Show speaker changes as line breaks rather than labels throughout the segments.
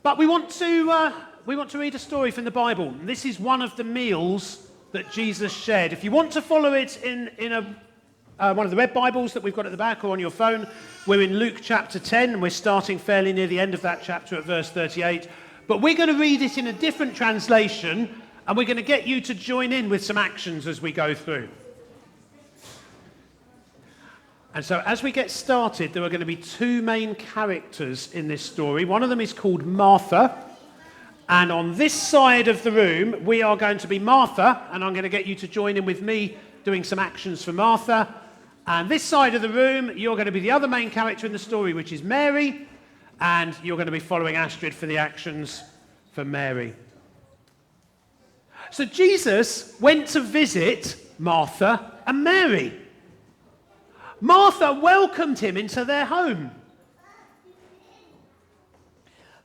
But we want to read a story from the Bible. This is one of the meals that Jesus shared. If you want to follow it in one of the red Bibles that we've got at the back or on your phone, we're in Luke chapter 10, and we're starting fairly near the end of that chapter at verse 38. But we're going to read it in a different translation, and we're going to get you to join in with some actions as we go through. And so as we get started, there are going to be two main characters in this story. One of them is called Martha. And on this side of the room, we are going to be Martha, and I'm going to get you to join in with me doing some actions for Martha. And this side of the room, you're going to be the other main character in the story, which is Mary, and you're going to be following Astrid for the actions for Mary. So Jesus went to visit Martha and Mary. Martha welcomed him into their home.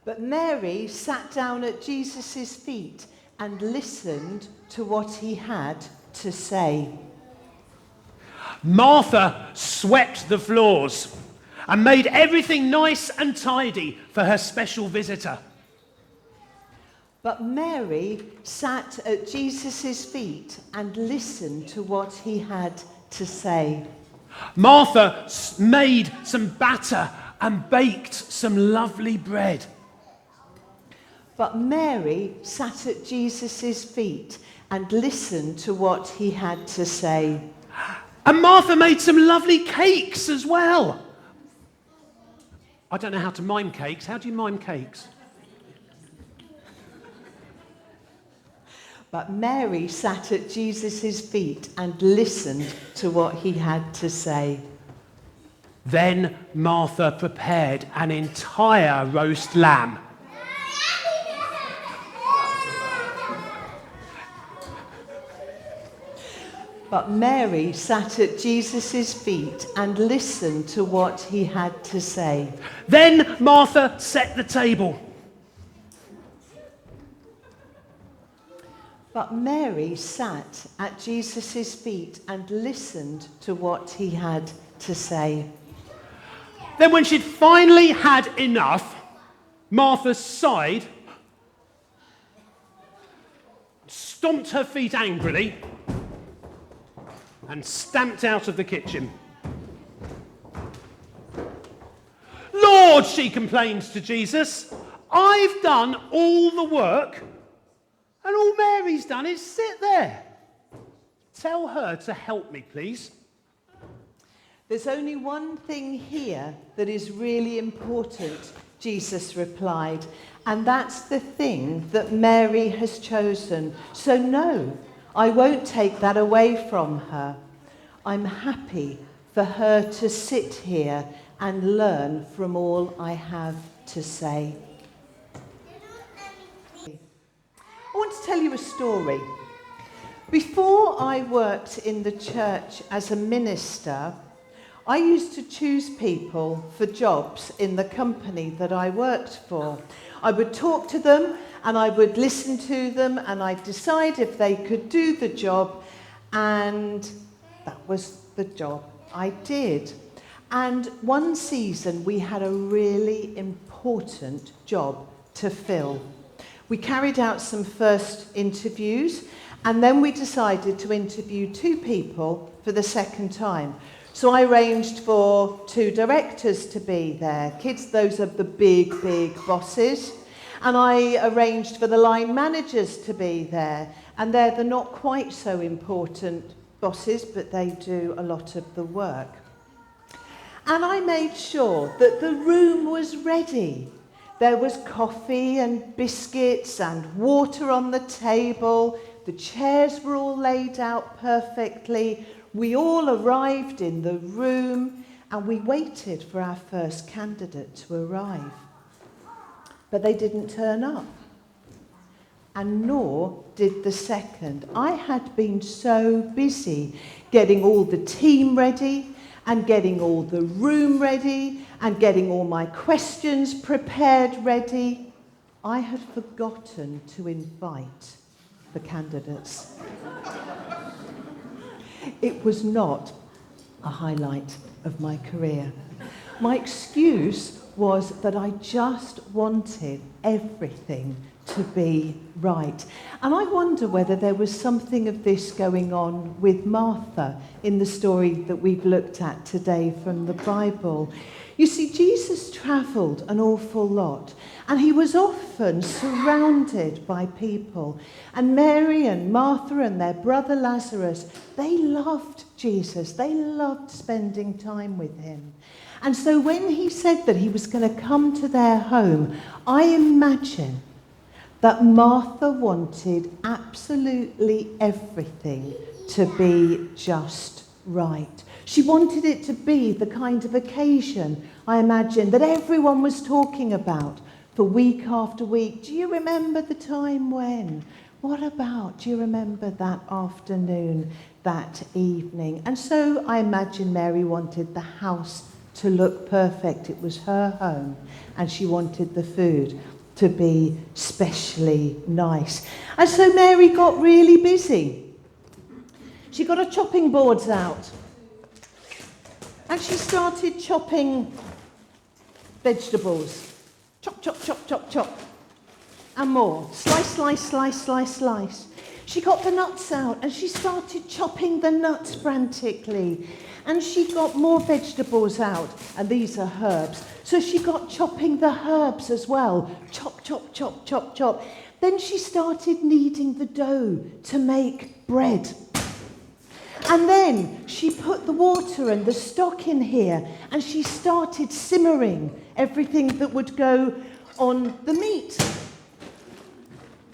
But Mary sat down at Jesus' feet and listened to what he had to say.
Martha swept the floors and made everything nice and tidy for her special visitor.
But Mary sat at Jesus' feet and listened to what he had to say.
Martha made some batter and baked some lovely bread.
But Mary sat at Jesus' feet and listened to what he had to say.
And Martha made some lovely cakes as well. I don't know how to mime cakes. How do you mime cakes?
But Mary sat at Jesus' feet and listened to what he had to say.
Then Martha prepared an entire roast lamb.
But Mary sat at Jesus' feet and listened to what he had to say.
Then Martha set the table.
But Mary sat at Jesus' feet and listened to what he had to say.
Then when she'd finally had enough, Martha sighed, stomped her feet angrily, and stamped out of the kitchen. Lord, she complained to Jesus, I've done all the work, and all Mary's done is sit there. Tell her to help me, please.
There's only one thing here that is really important, Jesus replied, and that's the thing that Mary has chosen. So no, I won't take that away from her. I'm happy for her to sit here and learn from all I have to say. I want to tell you a story. Before I worked in the church as a minister, I used to choose people for jobs in the company that I worked for. I would talk to them and I would listen to them and I'd decide if they could do the job, and that was the job I did. And one season we had a really important job to fill. We carried out some first interviews, and then we decided to interview two people for the second time. So I arranged for two directors to be there. Kids, those are the big bosses. And I arranged for the line managers to be there. And they're the not quite so important bosses, but they do a lot of the work. And I made sure that the room was ready. There was coffee and biscuits and water on the table. The chairs were all laid out perfectly. We all arrived in the room and we waited for our first candidate to arrive. But they didn't turn up. And nor did the second. I had been so busy getting all the team ready and getting all the room ready and getting all my questions prepared ready, I had forgotten to invite the candidates. It was not a highlight of my career. My excuse was that I just wanted everything to be right. And I wonder whether there was something of this going on with Martha in the story that we've looked at today from the Bible. You see, Jesus travelled an awful lot, and he was often surrounded by people. And Mary and Martha and their brother Lazarus, they loved Jesus. They loved spending time with him. And so when he said that he was going to come to their home, I imagine that Martha wanted absolutely everything to be just right. She wanted it to be the kind of occasion, I imagine, that everyone was talking about for week after week. Do you remember the time when? What about? Do you remember that afternoon, that evening? And so I imagine Mary wanted the house to look perfect. It was her home, and she wanted the food to be specially nice. And so Mary got really busy. She got her chopping boards out, and she started chopping vegetables. Chop, chop, chop, chop, chop. And more. Slice, slice, slice, slice, slice. She got the nuts out, and she started chopping the nuts frantically. And she got more vegetables out, and these are herbs. So she got chopping the herbs as well. Chop, chop, chop, chop, chop. Then she started kneading the dough to make bread. And then she put the water and the stock in here, and she started simmering everything that would go on the meat.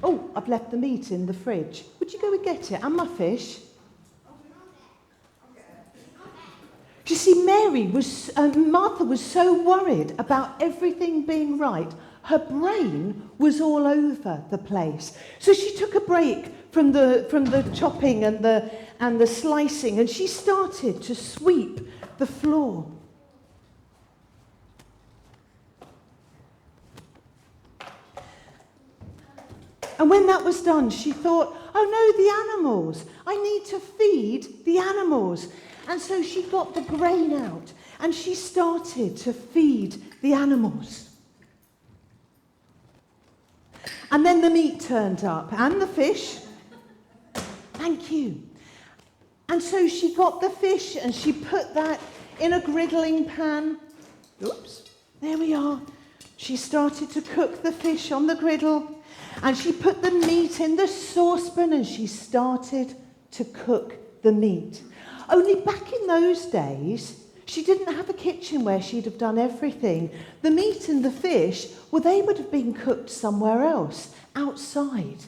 Oh, I've left the meat in the fridge. Would you go and get it? And my fish. You see, Martha was so worried about everything being right, her brain was all over the place. So she took a break from the chopping and the slicing, and she started to sweep the floor. And when that was done, she thought, oh no, the animals. I need to feed the animals. And so she got the grain out, and she started to feed the animals. And then the meat turned up, and the fish. Thank you. And so she got the fish, and she put that in a griddling pan. Oops, there we are. She started to cook the fish on the griddle, and she put the meat in the saucepan, and she started to cook the meat. Only back in those days, she didn't have a kitchen where she'd have done everything. The meat and the fish, well, they would have been cooked somewhere else, outside,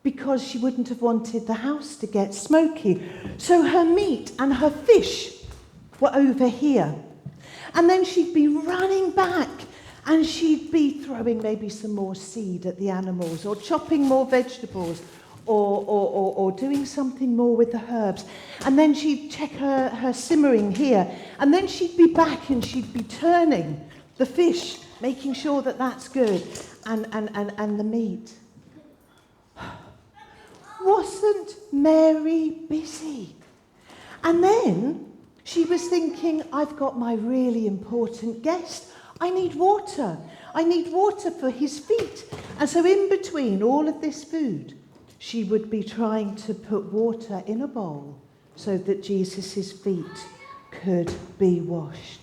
because she wouldn't have wanted the house to get smoky. So her meat and her fish were over here. And then she'd be running back, and she'd be throwing maybe some more seed at the animals, or chopping more vegetables, or doing something more with the herbs. And then she'd check her simmering here, and then she'd be back and she'd be turning the fish, making sure that that's good, and the meat. Wasn't Mary busy? And then she was thinking, I've got my really important guest. I need water. I need water for his feet. And so in between all of this food, she would be trying to put water in a bowl so that Jesus' feet could be washed.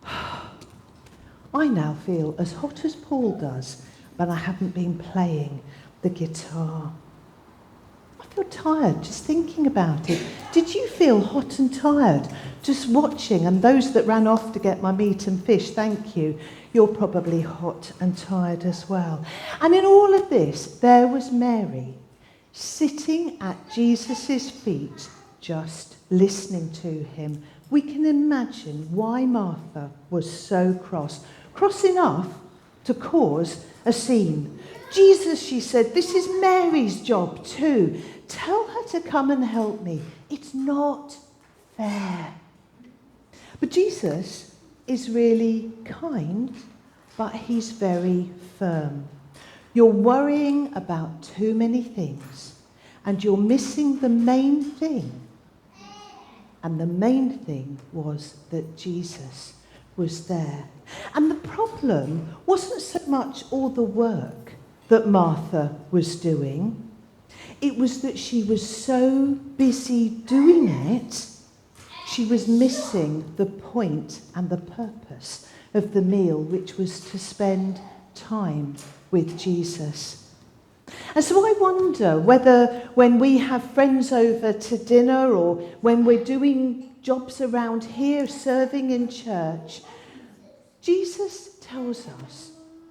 I now feel as hot as Paul does, but I haven't been playing the guitar. I feel tired just thinking about it. Did you feel hot and tired just watching? And those that ran off to get my meat and fish, thank you. You're probably hot and tired as well. And in all of this, there was Mary sitting at Jesus' feet, just listening to him. We can imagine why Martha was so cross. Cross enough to cause a scene. Jesus, she said, this is Mary's job too. Tell her to come and help me. It's not fair. But Jesus is really kind, but he's very firm. You're worrying about too many things, and you're missing the main thing. And the main thing was that Jesus was there. And the problem wasn't so much all the work that Martha was doing. It was that she was so busy doing it, she was missing the point and the purpose of the meal, which was to spend time with Jesus. And so I wonder whether when we have friends over to dinner or when we're doing jobs around here, serving in church, Jesus tells us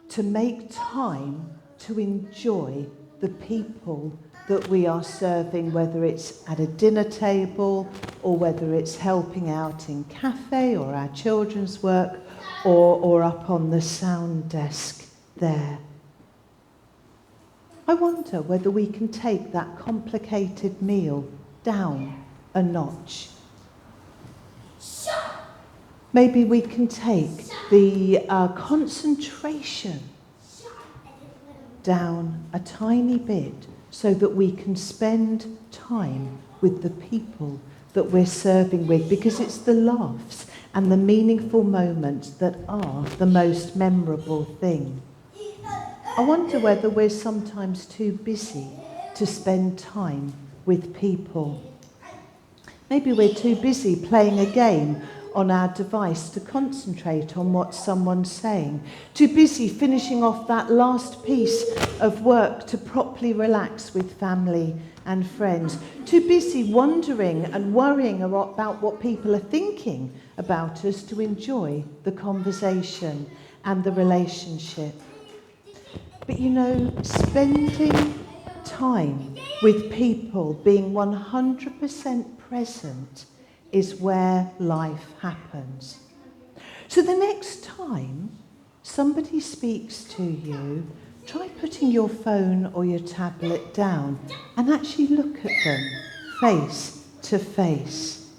to make time to enjoy the people that we are serving, whether it's at a dinner table or whether it's helping out in cafe or our children's work or up on the sound desk there. I wonder whether we can take that complicated meal down a notch. Maybe we can take the concentration down a tiny bit so that we can spend time with the people that we're serving with, because it's the laughs and the meaningful moments that are the most memorable thing. I wonder whether we're sometimes too busy to spend time with people. Maybe we're too busy playing a game on our device to concentrate on what someone's saying. Too busy finishing off that last piece of work to properly relax with family and friends. Too busy wondering and worrying about what people are thinking about us to enjoy the conversation and the relationship. But you know, spending time with people, being 100% present, is where life happens. So the next time somebody speaks to you, try putting your phone or your tablet down and actually look at them face to face.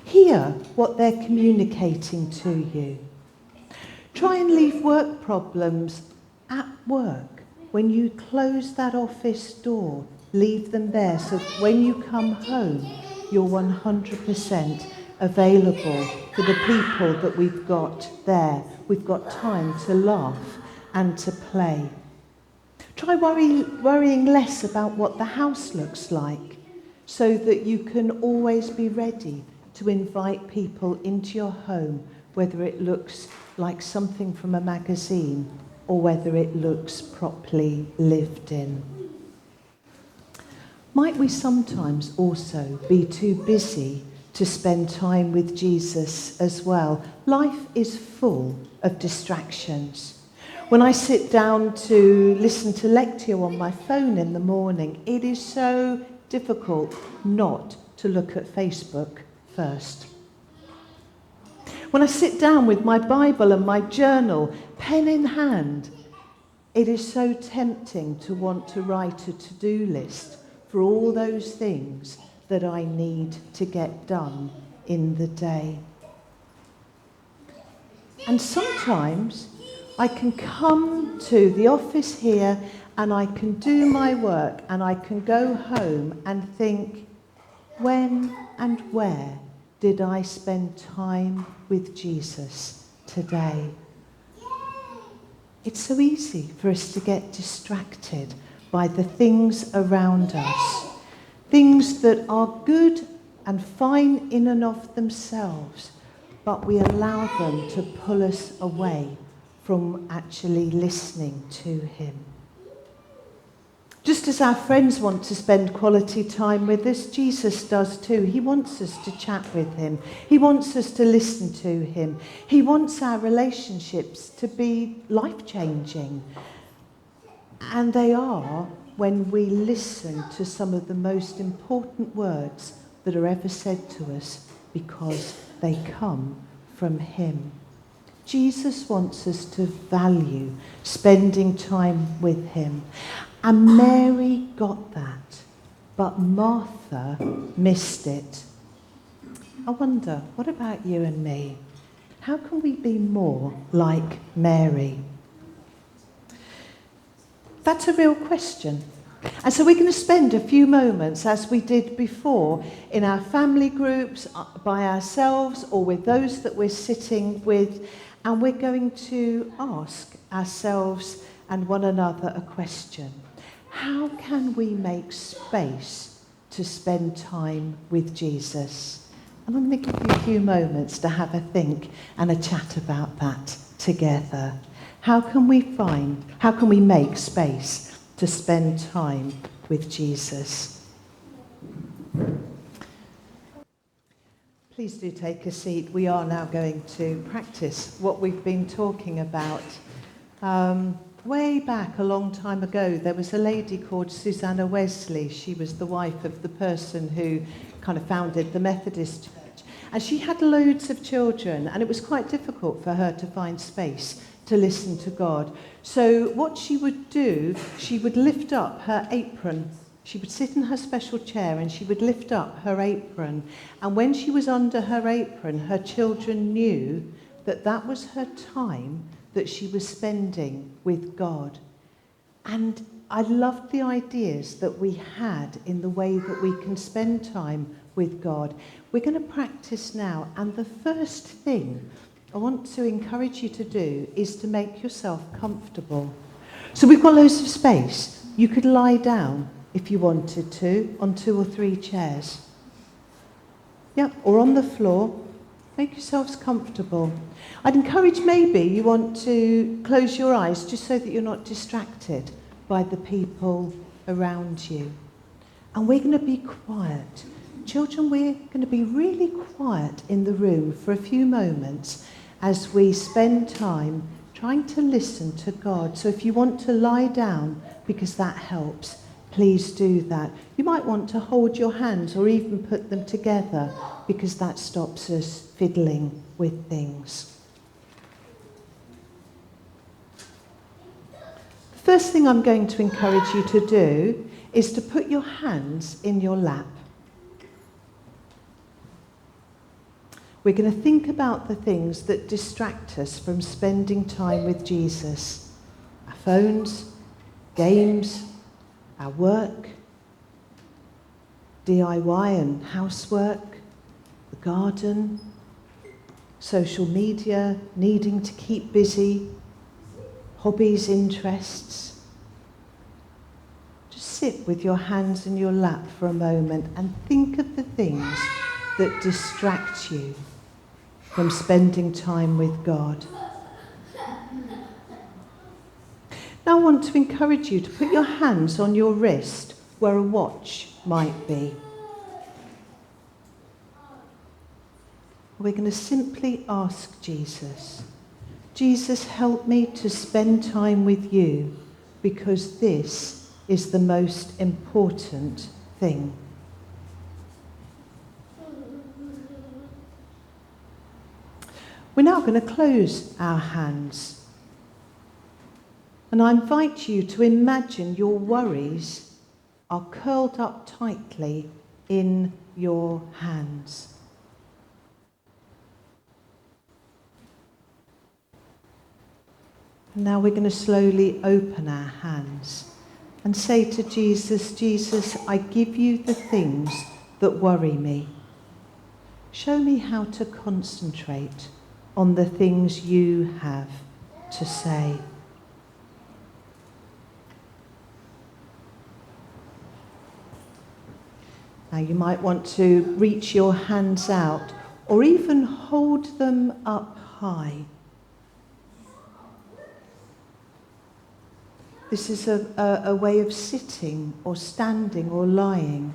Hear what they're communicating to you. Try and leave work problems at work. When you close that office door, leave them there so that when you come home, you're 100% available for the people that we've got there. We've got time to laugh and to play. Try worrying less about what the house looks like so that you can always be ready to invite people into your home, whether it looks like something from a magazine or whether it looks properly lived in. Might we sometimes also be too busy to spend time with Jesus as well? Life is full of distractions. When I sit down to listen to Lectio on my phone in the morning, it is so difficult not to look at Facebook first. When I sit down with my Bible and my journal, pen in hand, it is so tempting to want to write a to-do list for all those things that I need to get done in the day. And sometimes I can come to the office here and I can do my work and I can go home and think, when and where did I spend time with Jesus today? It's so easy for us to get distracted by the things around us, things that are good and fine in and of themselves, but we allow them to pull us away from actually listening to him. Just as our friends want to spend quality time with us, Jesus does too. He wants us to chat with him. He wants us to listen to him. He wants our relationships to be life-changing. And they are when we listen to some of the most important words that are ever said to us, because they come from him. Jesus wants us to value spending time with him. And Mary got that, but Martha missed it. I wonder, what about you and me? How can we be more like Mary? That's a real question. And so we're going to spend a few moments, as we did before, in our family groups, by ourselves or with those that we're sitting with, and we're going to ask ourselves and one another a question. How can we make space to spend time with Jesus? And I'm going to give you a few moments to have a think and a chat about that together. How can we make space to spend time with Jesus? Please do take a seat. We are now going to practice what we've been talking about. Way back a long time ago, there was a lady called Susanna Wesley. She was the wife of the person who kind of founded the Methodist Church. And she had loads of children, and it was quite difficult for her to find space to listen to God. So what she would do, she would lift up her apron. She would sit in her special chair and she would lift up her apron. And when she was under her apron, her children knew that that was her time that she was spending with God. And I loved the ideas that we had in the way that we can spend time with God. We're going to practice now, and the first thing I want to encourage you to do is to make yourself comfortable. So we've got loads of space. You could lie down if you wanted to on 2 or 3 chairs. Yep, or on the floor. Make yourselves comfortable. I'd encourage maybe you want to close your eyes just so that you're not distracted by the people around you. And we're going to be quiet. Children, we're going to be really quiet in the room for a few moments as we spend time trying to listen to God. So if you want to lie down, because that helps, please do that. You might want to hold your hands or even put them together, because that stops us fiddling with things. The first thing I'm going to encourage you to do is to put your hands in your lap. We're going to think about the things that distract us from spending time with Jesus. Our phones, games, our work, DIY and housework, the garden, social media, needing to keep busy, hobbies, interests. Just sit with your hands in your lap for a moment and think of the things that distract you from spending time with God. Now I want to encourage you to put your hands on your wrist where a watch might be. We're going to simply ask Jesus, Jesus, help me to spend time with you, because this is the most important thing. We're now going to close our hands. And I invite you to imagine your worries are curled up tightly in your hands. Now we're going to slowly open our hands and say to Jesus, Jesus, I give you the things that worry me. Show me how to concentrate on the things you have to say. Now you might want to reach your hands out or even hold them up high. This is a way of sitting or standing or lying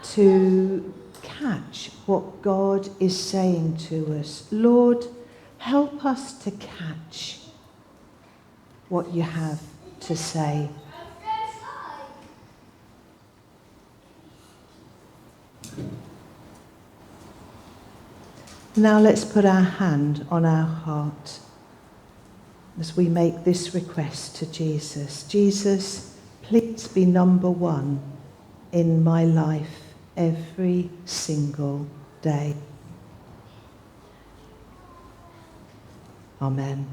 to catch what God is saying to us. Lord, help us to catch what you have to say. Now let's put our hand on our heart as we make this request to Jesus. Jesus, please be number one in my life every single day. Amen.